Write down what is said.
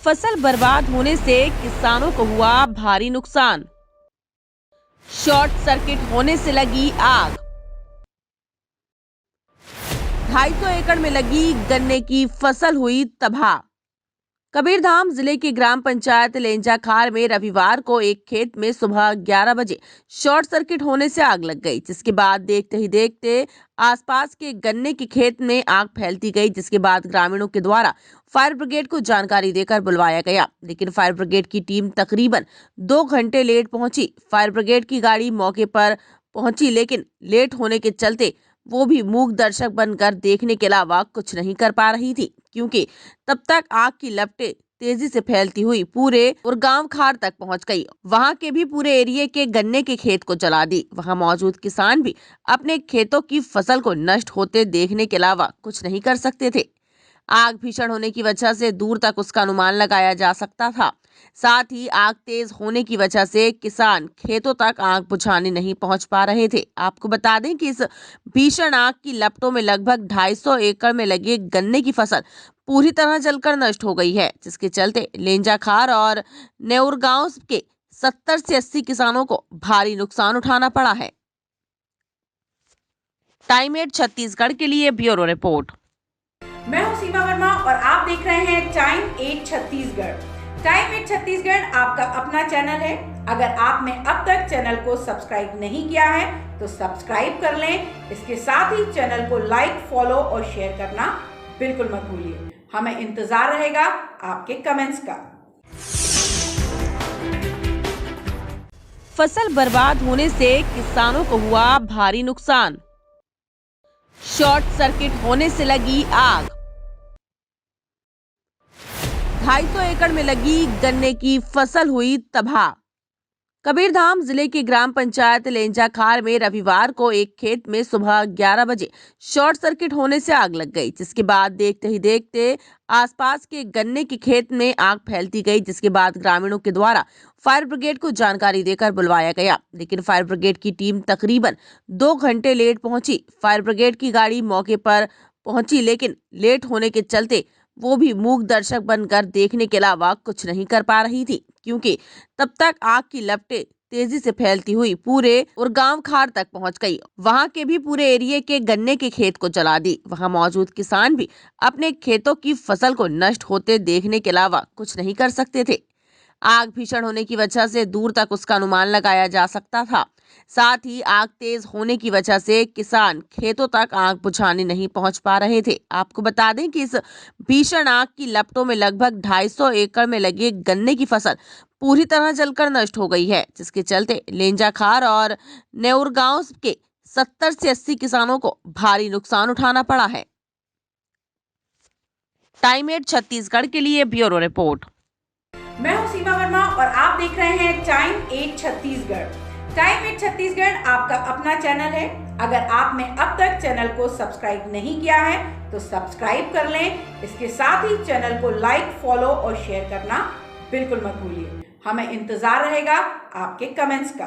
फसल बर्बाद होने से किसानों को हुआ भारी नुकसान। शॉर्ट सर्किट होने से लगी आग। 250 एकड़ में लगी गन्ने की फसल हुई तबाह। कबीरधाम जिले के ग्राम पंचायत लेंजाखार में रविवार को एक खेत में सुबह 11 बजे शॉर्ट सर्किट होने से आग लग गई, जिसके बाद देखते ही देखते आसपास के गन्ने के खेत में आग फैलती गई, जिसके बाद ग्रामीणों के द्वारा फायर ब्रिगेड को जानकारी देकर बुलवाया गया, लेकिन फायर ब्रिगेड की टीम तकरीबन 2 घंटे लेट पहुंची। फायर ब्रिगेड की गाड़ी मौके पर पहुंची, लेकिन लेट होने के चलते वो भी मूक दर्शक बनकर देखने के अलावा कुछ नहीं कर पा रही थी, क्योंकि तब तक आग की लपटें तेजी से फैलती हुई पूरे और गांव खार तक पहुंच गई। वहां के भी पूरे एरिया के गन्ने के खेत को जला दी। वहां मौजूद किसान भी अपने खेतों की फसल को नष्ट होते देखने के अलावा कुछ नहीं कर सकते थे। आग भीषण होने की वजह से दूर तक उसका अनुमान लगाया जा सकता था। साथ ही आग तेज होने की वजह से किसान खेतों तक आग बुझाने नहीं पहुंच पा रहे थे। आपको बता दें कि इस भीषण आग की लपटों में लगभग 250 एकड़ में लगे गन्ने की फसल पूरी तरह जलकर नष्ट हो गई है, जिसके चलते लेंजाखार और नेउर गांव के 70 से 80 किसानों को भारी नुकसान उठाना पड़ा है। टाइम 8 छत्तीसगढ़ के लिए ब्यूरो रिपोर्ट। मैं हूं सीमा वर्मा और आप देख रहे हैं टाइम 8 छत्तीसगढ़। टाइम 8 छत्तीसगढ़ आपका अपना चैनल है। अगर आपने अब तक चैनल को सब्सक्राइब नहीं किया है तो सब्सक्राइब कर लें। इसके साथ ही चैनल को लाइक, फॉलो और शेयर करना बिल्कुल मत भूलिए। हमें इंतजार रहेगा आपके कमेंट्स का। फसल बर्बाद होने से किसानों को हुआ भारी नुकसान। शॉर्ट सर्किट होने से लगी आग। 250 एकड़ में लगी गन्ने की फसल हुई तबाह। कबीरधाम जिले के ग्राम पंचायत लेंजाखार में रविवार को एक खेत में सुबह 11 बजे शॉर्ट सर्किट होने से आग लग गई, जिसके बाद देखते ही देखते आसपास के गन्ने के खेत में आग फैलती गई, जिसके बाद ग्रामीणों के द्वारा फायर ब्रिगेड को जानकारी देकर बुलवाया गया, लेकिन फायर ब्रिगेड की टीम तकरीबन 2 घंटे लेट पहुंची। फायर ब्रिगेड की गाड़ी मौके पर पहुंची, लेकिन लेट होने के चलते वो भी मूक दर्शक बनकर देखने के अलावा कुछ नहीं कर पा रही थी, क्योंकि तब तक आग की लपटें तेजी से फैलती हुई पूरे और गांव खार तक पहुंच गई। वहां के भी पूरे एरिया के गन्ने के खेत को जला दी। वहां मौजूद किसान भी अपने खेतों की फसल को नष्ट होते देखने के अलावा कुछ नहीं कर सकते थे। आग भीषण होने की वजह से दूर तक उसका अनुमान लगाया जा सकता था। साथ ही आग तेज होने की वजह से किसान खेतों तक आग बुझाने नहीं पहुंच पा रहे थे। आपको बता दें कि इस भीषण आग की लपटों में लगभग 250 एकड़ में लगे गन्ने की फसल पूरी तरह जलकर नष्ट हो गई है, जिसके चलते लेंजाखार और नेउर गांव के 70 से 80 किसानों को भारी नुकसान उठाना पड़ा है। टाइम 8 छत्तीसगढ़ के लिए ब्यूरो रिपोर्ट। मैं हूं सीमा वर्मा और आप देख रहे हैं टाइम 8 छत्तीसगढ़। टाइम 8 छत्तीसगढ़ आपका अपना चैनल है। अगर आपने अब तक चैनल को सब्सक्राइब नहीं किया है तो सब्सक्राइब कर लें। इसके साथ ही चैनल को लाइक, फॉलो और शेयर करना बिल्कुल मत भूलिए। हमें इंतजार रहेगा आपके कमेंट्स का।